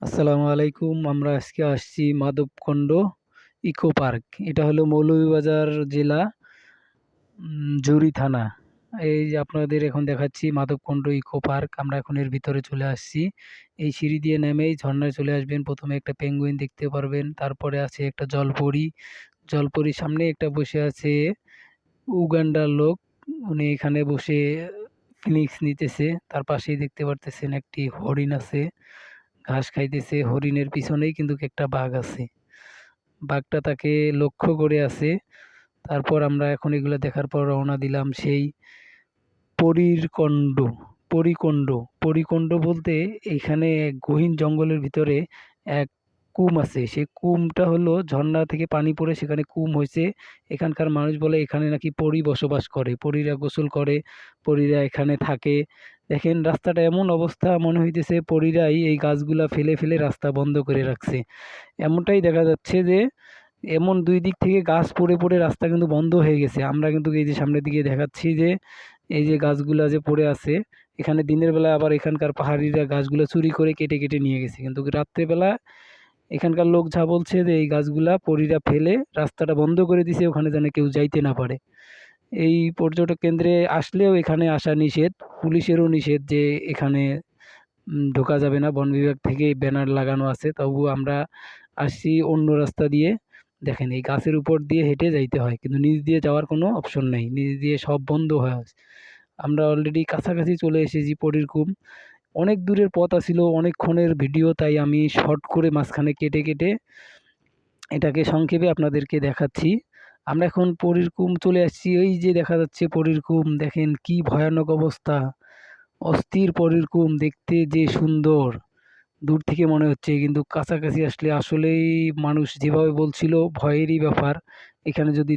আসসালামু আলাইকুম। আমরা আজকে আসছি মাধবখন্ড ইকো পার্ক। এটা হলো মৌলভীবাজার জেলা, জুরি থানা। এই যে আপনাদের এখন দেখাচ্ছি মাধবখন্ড ইকো পার্ক। আমরা এখন এর ভিতরে চলে আসছি। এই সিঁড়ি দিয়ে নেমেই ঝর্ণায় চলে আসবেন। প্রথমে একটা পেঙ্গুইন দেখতে পারবেন, তারপরে আছে একটা জলপরী। জলপরীর সামনে একটা বসে আছে উগান্ডার লোক। উনি এখানে বসে ফিলিংস নিতেছে। তার পাশেই দেখতে পারতেছেন একটি হরিণ আছে, ঘাস খাইতেছে। হরিণের পিছনেই কিন্তু একটা বাঘ আছে। বাঘটা তাকে লক্ষ্য করে আছে। তারপর আমরা এখন এগুলো দেখার পর রওনা দিলাম সেই পরীর কণ্ড। পরিকণ্ড। পরিকণ্ড বলতে এখানে এক গহীন জঙ্গলের ভিতরে এক কুম আছে। সেই কুমটা হলো ঝর্ণা থেকে পানি পড়ে সেখানে কুম হয়েছে। এখানকার মানুষ বলে এখানে নাকি পরী বসবাস করে, পরীরা গোসল করে, পরীরা এখানে থাকে। দেখেন রাস্তাটা এমন অবস্থা, মনে হইতেছে পরীরাই এই গাছগুলা ফেলে ফেলে রাস্তা বন্ধ করে রাখছে। এমনটাই দেখা যাচ্ছে যে এমন দুই দিক থেকে গাছ পড়ে পড়ে রাস্তা কিন্তু বন্ধ হয়ে গেছে। আমরা কিন্তু এই যে সামনের দিকে দেখাচ্ছি যে এই যে গাছগুলা যে পড়ে আছে, এখানে দিনের বেলা আবার এখানকার পাহাড়িরা গাছগুলো চুরি করে কেটে কেটে নিয়ে গেছে, কিন্তু রাত্রেবেলা এখানকার লোক যা বলছে যে এই গাছগুলা পরীরা ফেলে রাস্তাটা বন্ধ করে দিছে, ওখানে যেন কেউ যাইতে না পারে। এই পর্যটক কেন্দ্রে আসলেও এখানে আসা নিষেধ, পুলিশেরও নিষেধ যে এখানে ঢোকা যাবে না। বন বিভাগ থেকে ব্যানার লাগানো আছে, তবুও আমরা আসছি অন্য রাস্তা দিয়ে। দেখেন এই গাছের উপর দিয়ে হেঁটে যাইতে হয়, কিন্তু নিচ দিয়ে যাওয়ার কোনো অপশন নেই, নিচ দিয়ে সব বন্ধ হয়ে আছে। আমরা অলরেডি কাছাকাছি চলে এসেছি পরীর কুম। অনেক দূরের পথ আছিল, অনেকক্ষণের ভিডিও, তাই আমি শর্ট করে মাঝখানে কেটে কেটে এটাকে সংক্ষেপে আপনাদেরকে দেখাচ্ছি। আমরা এখন পরীর কুম চলে আসছি। এই যে দেখা যাচ্ছে পরীর কুম, দেখেন কি ভয়ানক অবস্থা। অস্থির পরীর কুম, দেখতে যে সুন্দর দূর থেকে মনে হচ্ছে, কিন্তু কাছাকাছি আসলে আসলেই মানুষ যেভাবে বলছিল ভয়েরই ব্যাপার। এখানে যদি